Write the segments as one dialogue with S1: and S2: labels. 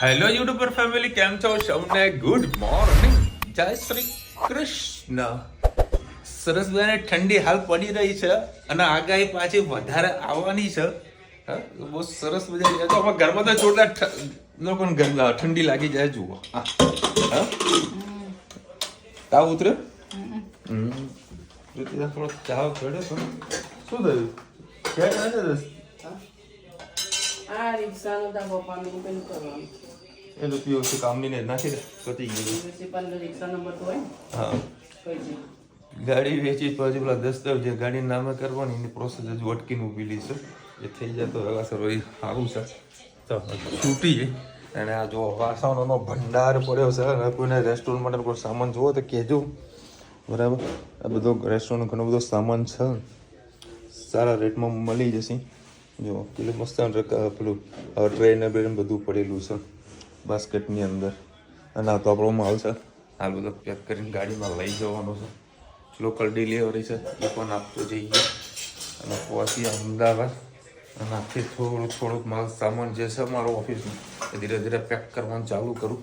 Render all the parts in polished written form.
S1: Hello YouTuber family, કેમ છો? સૌને ગુડ મોર્નિંગ, જય શ્રી કૃષ્ણ. સરસ મજાની ઠંડી હાલ પડી રહી છે અને આગાહી પાછી વધારે આવવાની છે. બહુ સરસ મજાની. તો અમારા ઘરમાં તો જોરદાર લોકોને ઠંડી લાગી જાય. જુઓ, તાવ ઉતર્યો. થોડો ચાવ ચડ્યો. શું થયું? ક્યાં નથી?
S2: આ રિક્ષાનું તા પપ્પાનું પેલું કરવાનું.
S1: એ તો પીઓસી કામની ને નાખી દે, પતી ગયું.
S2: મ્યુનિસિપલ રિક્ષા નંબર તો હોય.
S1: હા, ગાડી વેચી પછી પેલા દસ્તાવેજ જે ગાડી નામે કરવાની એની પ્રોસેસ હજુ અટકીને ઊભી છે. એ થઈ જાય તો વ્યવસ્થિત હોય, સારું છે. તો છૂટી અને આ જો વાસણોનો ભંડાર પડ્યો છે. અને કોઈને રેસ્ટોરન્ટ માટે કોઈ સામાન જોવો તો કહેજો, બરાબર? આ બધો રેસ્ટોરન્ટ ઘણો બધો સામાન છે, સારા રેટમાં મળી જશે. જો પેલું મસ્ત પેલું ટ્રે ને બેન બધું પડેલું છે બાસ્કેટની અંદર. અને આ તો આપણો માલ છે, હાલ બધો પેક કરીને ગાડીમાં લઈ જવાનો છે. લોકલ ડિલિવરી છે, એ પણ આપતો જઈએ. અને પછી અમદાવાદ અને આથી થોડુંક માલ સામાન જે છે મારો ઓફિસમાં એ ધીરે ધીરે પેક કરવાનું ચાલુ કરું.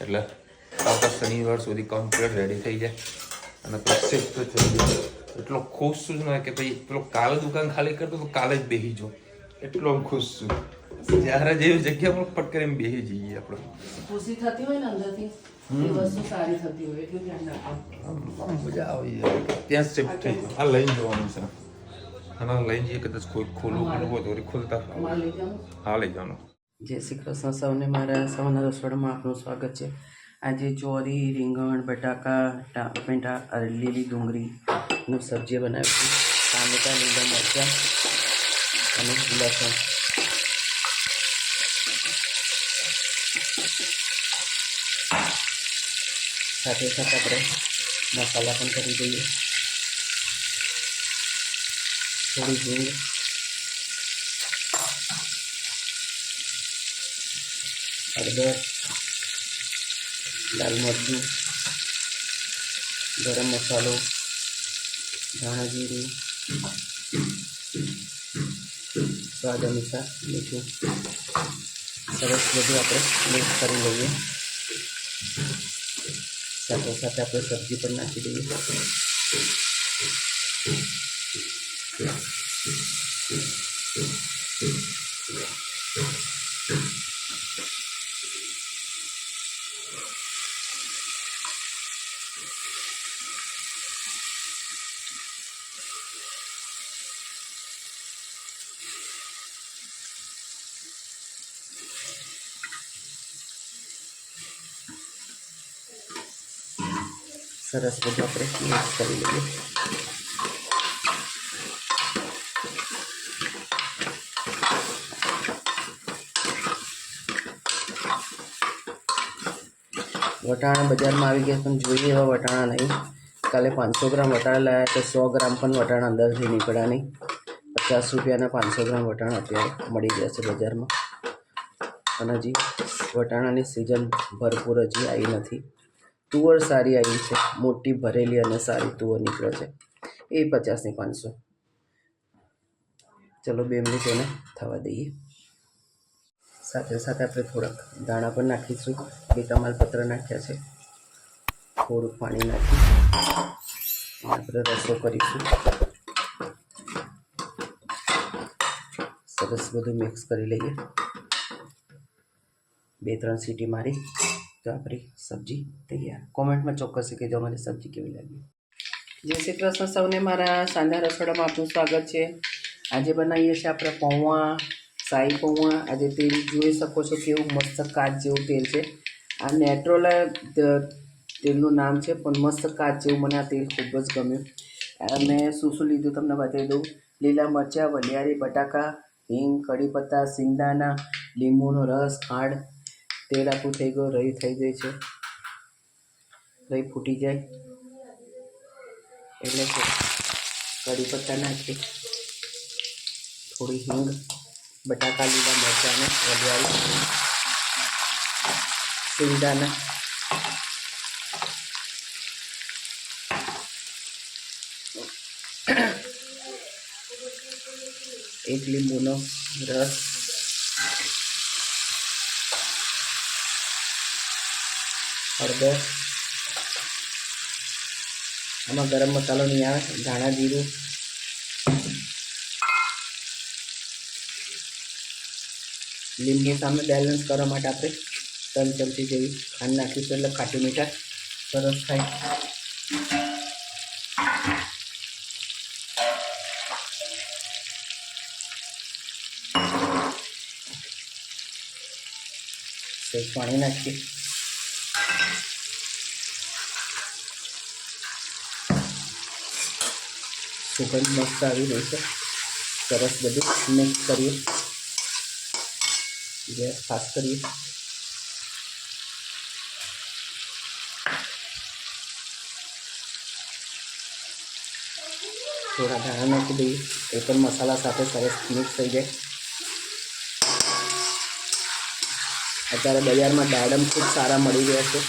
S1: એટલે આવતા શનિવાર સુધી કમ્પ્લીટ રેડી થઈ જાય અને પછી શિફ્ટ થઈ જાય. એટલો ખુશ છું ને કે ભાઈ પેલો કાલે દુકાન ખાલી કરતો તો કાલે જ બેસી જાઉં, એટલો હું ખુશ છું. જ્યારે જેવી જગ્યા પર ફટ કરીને બેસી જઈએ આપણે.
S2: ખુશી થતી હોય ને અંદરથી, એ વસ્તુ સારી થતી હોય એટલું ધ્યાન રાખવાનું.
S1: મજા આવી જાય. ત્યાં શિફ્ટ થઈ જાય. આ લઈને જવાનું છે અને લઈને જઈએ. કદાચ કોઈ ખોલવું હોય તો ખોલતા હા લઈ જવાનું.
S2: જય શ્રી કૃષ્ણ સૌને. મારા સૌના રસોડામાં આપનું સ્વાગત છે. આજે ચોરી, રીંગણ, બટાકા, ટામેટા, લીલી ડુંગળીનું સબ્જી બનાવી છે. ટામેટા, લીલા મરચાં અને લસણ. સાથે સાથે આપણે મસાલા પણ કરી દઈએ. થોડી હિંગ, હળદર, લાલ મરચું, ગરમ મસાલો, ધાણા જીરું, સ્વાદ અનુસાર મીઠું. સરસ બધું આપણે મિક્સ કરી લઈએ. સાથે સાથે આપણે સબ્જી પણ નાખી દઈએ. સરસ બધું આપણે મિક્સ કરી લઈએ. વટાણા બજારમાં આવી ગયા પણ જોઈએ એવા વટાણા નહીં. કાલે 500 ગ્રામ વટાણા લાવ્યા તો 100 ગ્રામ પણ વટાણા અંદરથી નીકળ્યા નહીં. 50 રૂપિયાના 500 ગ્રામ વટાણા અત્યારે મળી ગયા છે બજારમાં. અને હજી વટાણાની સિઝન ભરપૂર હજી આવી નથી. તુવર સારી આવી છે, મોટી ભરેલી અને સારી તુવર નીકળે છે. એ 50 ની 500. ચલો 2 મિનિટ એને થવા દઈએ. સાથે સાથે આપણે થોડાક દાણા પણ નાખીશું. 2 તમાલપત્ર નાખ્યા છે. થોડુંક પાણી નાખી આપણે રસો કરીશું. સરસ બધું મિક્સ કરી લઈએ. 2-3 સીટી મારી તો આપણી સબ્જી તૈયાર. કોમેન્ટમાં ચોક્કસ કહેજો અમારી સબ્જી કેવી લાગી. જય શ્રી કૃષ્ણ સૌને. મારા સાંધા રસોડામાં આપનું સ્વાગત છે. આજે બનાવીએ છીએ આપણે પૌવા, સાઈ પૌવા. આજે તેલ જોઈ શકો છો કેવું મસ્ત કાચ જેવું તેલ છે. આ નેટ્રોલા તેલનું નામ છે, પણ મસ્ત કાચ જેવું. મને આ તેલ ખૂબ જ ગમ્યું. અને શું શું લીધું તમને બતાવી દઉં. લીલા મરચાં, વલિયારી, બટાકા, હિંગ, કઢી પત્તા, સિંગદાણા, લીંબુનો રસ, ખાંડ. તેલ આપણું થઈ ગયું, રહી થઈ જાય છે. રહી ફૂટી જાય એટલે કઢી પત્તા નાખી, થોડી હિંગ, બટાકા, લીલા મરચાં અને વલિયારી, સિંગદાણા, એક લીંબુનો રસ, હળદર, આમાં ગરમ મસાલો નહીં આવે, ધાણા જીરું, લીંબુ સામે બેલેન્સ કરવા માટે આપણે 3 ચમચી જેવી ખાંડ નાખીશું, એટલે ખાટી મીઠા સરસ થાય. પાણી નાખીએ. સુગંધ મસ્ત આવી રહી છે. સરસ બધું મિક્સ કરીએ, ગેસ ફાસ્ટ કરીએ. થોડા ધાણા નાખી દઈએ, એ પણ મસાલા સાથે સરસ મિક્સ થઈ જાય. અત્યારે બજારમાં દાડમ ખૂબ સારા મળી રહ્યા છે.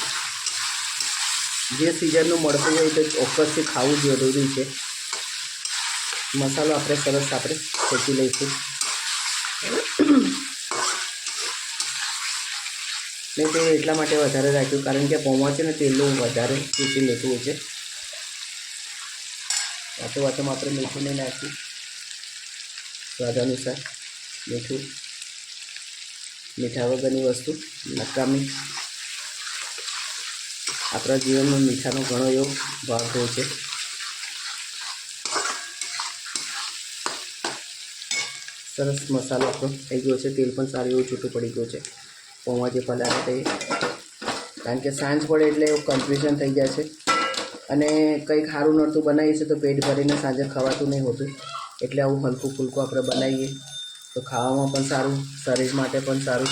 S2: જે સિઝનનું મળતું હોય તો ચોક્કસથી ખાવું જરૂરી છે. મસાલો આપણે સરસ શેકી લઈશું. મેં તે એટલા માટે વધારે રાખ્યું કારણ કે પૌવા છે ને તેલનું વધારે ચૂસી લેતું હોય છે. વાતોમાં આપણે મીઠું નહીં નાખ્યું, સ્વાદ અનુસાર મીઠું. મીઠા વગરની વસ્તુ નકામી. આપણા જીવનમાં મીઠાનો ઘણો એવો ભાગ હોય છે. સરસ મસાલો આપણો થઈ ગયો છે. તેલ પણ સારું એવું છૂટું પડી ગયું છે. પૌવા જે પલાળે તે, કારણ કે સાંજ પડે એટલે એવું કન્ફ્યુઝન થઈ જાય છે અને કંઈક સારું નડતું બનાવીએ છીએ તો પેટ ભરીને સાંજે ખવાતું નહીં હોતું. એટલે આવું હલકું ફૂલકું આપણે બનાવીએ તો ખાવામાં પણ સારું, શરીર માટે પણ સારું.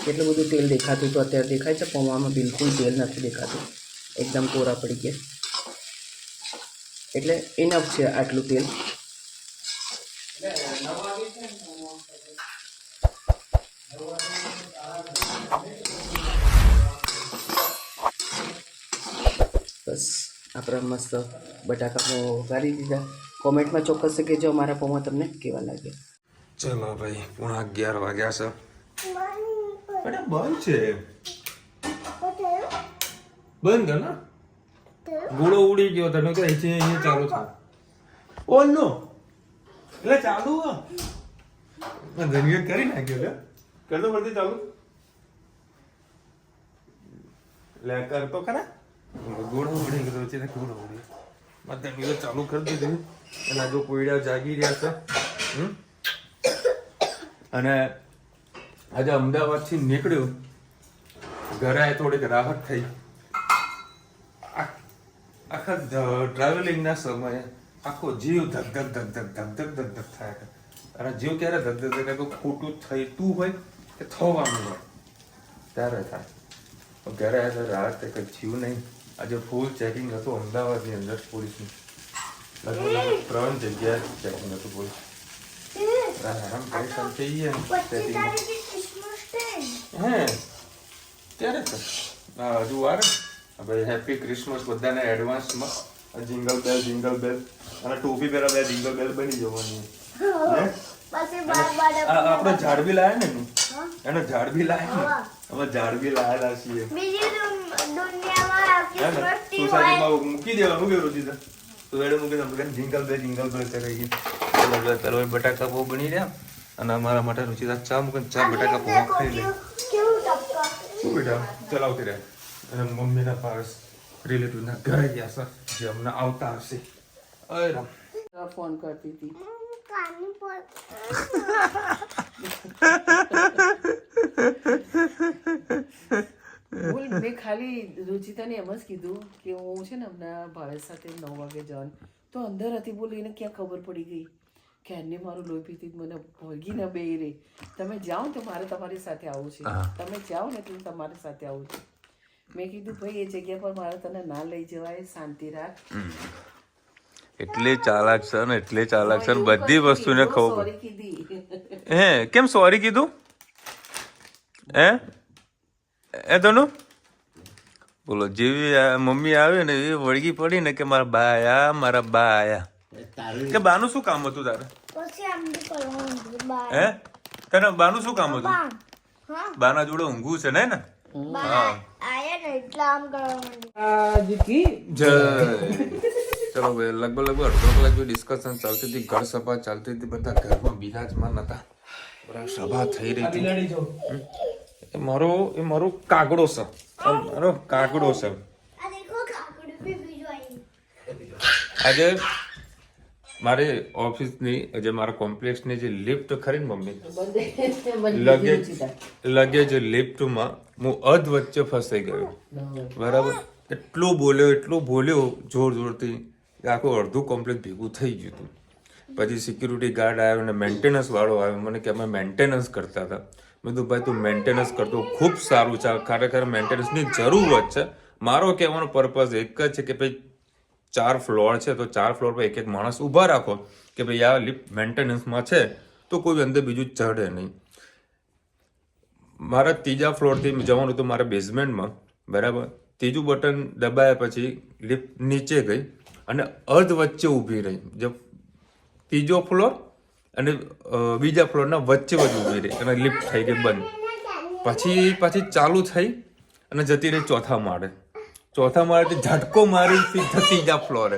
S2: કેટલું બધું તેલ દેખાતું તો અત્યારે દેખાય છે. પૌવામાં બિલકુલ તેલ નથી દેખાતું, એકદમ કોરા પડી ગયા. એટલે ઇનફ છે આટલું તેલ. બસ આપણા મસ્ત બટાકા પૌવા વઘારી દીધા. કોમેન્ટમાં ચોક્કસ કહેજો અમારા પૌવા તમને કેવા લાગ્યા.
S1: ચલો ભાઈ, 11:30 વાગ્યા છે. અરે બંધ છે, બંધ કર ને. ગોળો ઉડી ગયો તને કે અહીંયા ચાલુ થાય. ઓ નો, એટલે ચાલુ મેં ધનિયા કરી નાખ્યો લે. કરતો પડતી ચાલુ લે, કર તો ખરા. ગોળો ઉડી ગયો છે ને, ગોળો ઉડી મેં ધનિયા ચાલુ કરી દીધું. એના જો કોયડા જાગી રહ્યા છે. અને આજે અમદાવાદથી નીકળ્યો, ઘરે થોડીક રાહત થઈ. આખા ટ્રાવેલિંગના સમયે આખો જીવ ધક ધક ધક ધક ધક ધક ધક ધક થાય. અને જીવ ક્યારે ધક ધક ધક કોઈ ખોટું થતું હોય કે થવાનું હોય ત્યારે થાય. ઘરે આવ્યા રાહત કંઈક થયું નહીં. આજે ફૂલ ચેકિંગ હતું અમદાવાદની અંદર પોલીસનું. લગભગ 3 જગ્યાએ ચેકિંગ હતું પોલીસ. આમ પૈસા થઈ ગયા હે ત્યારે તો હજુ વાર. ભાઈ હેપી ક્રિસમસ બધાને એડવાન્સમાં. જિંગલ બેલ અને ટોપી પહેલા 2 જિંગલ બેલ બની જવાની. આપણે ઝાડ બી લાયા ને એને ઝાડ બી લાયા ને. અમે ઝાડ બી લાયેલા છીએ. સોસાયટીમાં મૂકી દેવાનું કે રોજી તો એડે મૂકી દે. જિંગલ બેલ ચલાવી ગઈ. બટાકા બહુ બની રહ્યા. અને અમારા માટે રુચિતા ચા મૂકીને ચા બટાકા પૌવા ખાઈ લે. શું બેટા ચલાવતી રહે. અને મમ્મીના પાસ રિલેટિવના ઘરે ગયા છે, જે અમને આવતા હશે. અરે રામ,
S2: ફોન કરતી હતી. મેં ખાલી રુચિતાને એમ જ કીધું કે હું છે ને હમણાં ભાવેશ સાથે 9 વાગે જવાનું તો અંદર હતી. બોલી એને ક્યાં ખબર પડી ગઈ ક્યારની મારું લોહી પીતી મને ભોગી ન બે રે. તમે જાઓ તો મારે તમારી સાથે આવું છે. તમે જાઓ ને તો તમારી સાથે આવું છે. મેં કીધું ભાઈ એ જગ્યા પર મારે તને ના લઈ જવાય, શાંતિ રાખ.
S1: એટલે ચાલાક છે ને, એટલે ચાલાક છે ને, બધી વસ્તુને ખબર.
S2: સોરી કીધી.
S1: હે કેમ સોરી કીધું? એ તનુ બોલો, જેવી મમ્મી આવે ને એ વળગી પડી ને કે મારા બા આયા, મારા બા આયા. કે બાનું શું કામ હતું તારે? હે તને બાનું શું કામ હતું? બાના જોડે ઊંઘવું છે ને? ચલો ભાઈ, લગભગ અડધો કલાક ડિસ્કશન ચાલતી હતી, ઘર સભા ચાલતી હતી, બધા ઘરમાં બિરાજમાન હતા, સભા થઈ રહી હતી. એ મારો કાગડો છે, મારો કાગડો છે. આજે મારે ઓફિસની જે મારા કોમ્પ્લેક્સની જે લિફ્ટ ખરી ને મમ્મી, લગેજ લિફ્ટમાં હું અધ વચ્ચે ફસાઈ ગયો. બરાબર, એટલું બોલ્યો જોર જોરથી કે આખું અડધું કોમ્પ્લેક્સ ભેગું થઈ ગયું હતું. પછી સિક્યુરિટી ગાર્ડ આવ્યો અને મેન્ટેનન્સ વાળો આવ્યો, મને કે અમે મેન્ટેનન્સ કરતા હતા. મેં કીધું ભાઈ તું મેન્ટેનન્સ કરતો ખૂબ સારું છે, ખરેખર મેન્ટેનન્સની જરૂર છે. મારો કહેવાનો પર્પઝ એક જ છે કે ભાઈ 4 ફ્લોર છે તો 4 ફ્લોર પર એક માણસ ઊભા રાખો કે ભાઈ આ લિફ્ટ મેન્ટેનન્સમાં છે તો કોઈ અંદર બીજું ચડે નહીં. મારા 3જા ફ્લોરથી જવાનું હતું મારા બેઝમેન્ટમાં. બરાબર, 3જું બટન દબાયા પછી લિફ્ટ નીચે ગઈ અને અર્ધ વચ્ચે ઊભી રહી. જે 3જો ફ્લોર અને બીજા ફ્લોરના વચ્ચે ઊભી રહી અને લિફ્ટ થઈ ગઈ બંધ. પછી ચાલુ થઈ અને જતી રહી 4થા માળે. 4થા માળેથી ઝટકો મારી સીધા 3જા ફ્લોરે.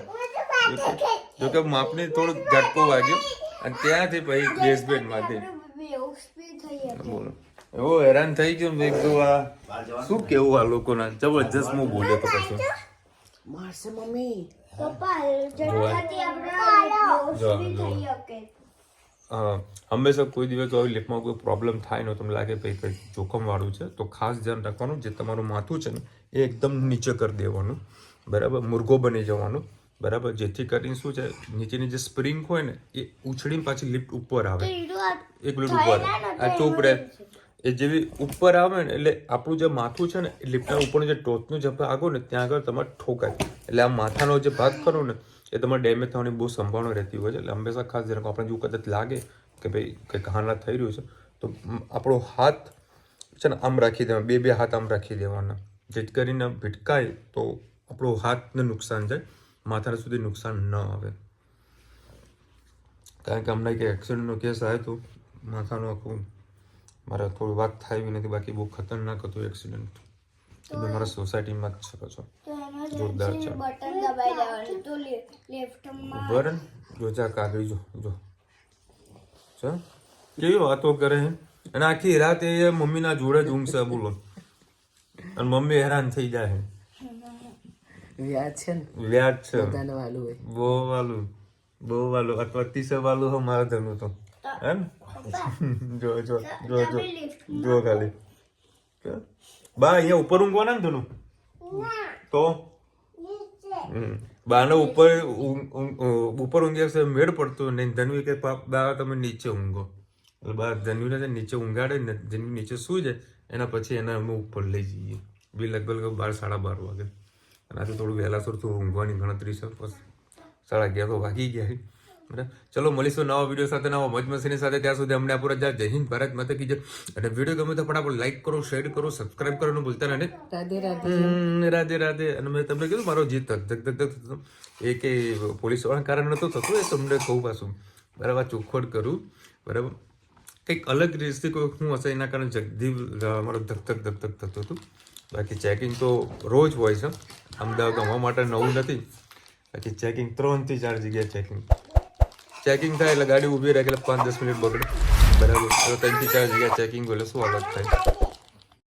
S1: જોકે માપને થોડો ઝટકો વાગ્યો અને ત્યાંથી પછી બેઝમેન્ટમાંથી બોલો એવો હેરાન થઈ ગયો. મેં કીધું આ શું કેવું આ લોકોના, જબરજસ્ત હું બોલ્યો તો પછી
S2: મારશે મમ્મી.
S1: હંમેશા કોઈ દિવસ આવી લિફ્ટમાં કોઈ પ્રોબ્લેમ થાય ને તમને લાગે ભાઈ કંઈ જોખમ વાળું છે તો ખાસ ધ્યાન રાખવાનું, જે તમારું માથું છે ને એ એકદમ નીચે કરી દેવાનું. બરાબર, મુર્ગો બની જવાનું. બરાબર, જેથી કરીને શું છે નીચેની જે સ્પ્રિંગ હોય ને એ ઉછળીને પાછી લિફ્ટ ઉપર આવે. એક મિનિટ ઉપર આ ચોપ રહે એ જેવી ઉપર આવે ને એટલે આપણું જે માથું છે ને એ લિફ્ટના ઉપરનું જે ટોચનું જે આગળ ને ત્યાં આગળ તમારે ઠોકાય. એટલે આ માથાનો જે ભાગ ખરો ને એ તમારે ડેમેજ થવાની બહુ સંભાવના રહેતી હોય છે. એટલે હંમેશા ખાસ ધ્યાન આપણે જો કદાચ લાગે કે ભાઈ કંઈક હાના થઈ રહ્યું છે તો આપણો હાથ છે ને આમ રાખી દેવાનો, બે હાથ આમ રાખી દેવાના, જેથી કરીને ભીટકાય તો આપણો હાથને નુકસાન જાય, માથા સુધી નુકસાન ન આવે. કારણ કે હમણાં એક એક્સિડન્ટનો કેસ આવ્યો હતો, માથાનો આખું મારે થોડી વાત થાય નથી, બાકી બહુ ખતરનાક હતું એક્સિડન્ટ. એ મારા સોસાયટીમાં જ છે પાછો, જોરદાર છે. બરાબર, જો જા કાગળી જો કેવી વાતો કરે છે. અને આખી રાત એ મમ્મીના જોડે જ ઊંઘશે બોલો, અને મમ્મી હેરાન થઈ જાય.
S2: વ્યાજ છે ને,
S1: વ્યાજ છે,
S2: બધાને વાલું હોય,
S1: બહુ વાલું અથવા અતિશય વાલું હોય મારા ધનું તો. હે ને જો ખાલી બા અહીંયા ઉપર ઊંઘવાના ને ધનું તો બાને ઉપર ઊંઘ્યા મેળ પડતો નહીં. ધનવી કે બા તમે નીચે ઊંઘો, એટલે બા ધનવીને નીચે ઊંઘાડે ને, ધનવી નીચે સુઈ જાય એના પછી એને અમે ઉપર લઈ જઈએ. બી લગભગ 12 સાડા 12 વાગે. અને આજે થોડું વહેલાસર થોડું ઊંઘવાની ગણતરી છે, બસ 11:30 તો વાગી ગયા છે. બરાબર, ચલો મળીશું નવા વિડીયો સાથે, નવા મોજ મસ્તીની સાથે. ત્યાં સુધી અમને પૂરા જય હિન્દ, ભારત માતા કી જય. અને વિડીયો ગમે તો ફટાફટ લાઈક કરો, શેર કરો, સબસ્ક્રાઇબ કરવાનું ભૂલતા નહીં. રાધે રાધે. અને મેં તમને કીધું મારો જીત ધક એ કે પોલીસ વાળા કારણ નહોતું થતું, એ તમને કહું પાછું. બરાબર, ચોખવટ કરું. બરાબર, કંઈક અલગ રીતે કોઈ શું હશે એના કારણે જગદીપ મારો ધક થતું હતું. બાકી ચેકિંગ તો રોજ હોય છે. અમદાવાદ આવવા માટે નવું નથી. બાકી ચેકિંગ 3 થી 4 જગ્યાએ ચેકિંગ થાય એટલે ગાડી ઊભી રાખે એટલે 5-10 મિનિટ બગડે. બરાબર, 3 થી 4 જગ્યાએ ચેકિંગ હોય એટલે શું હાલત થાય.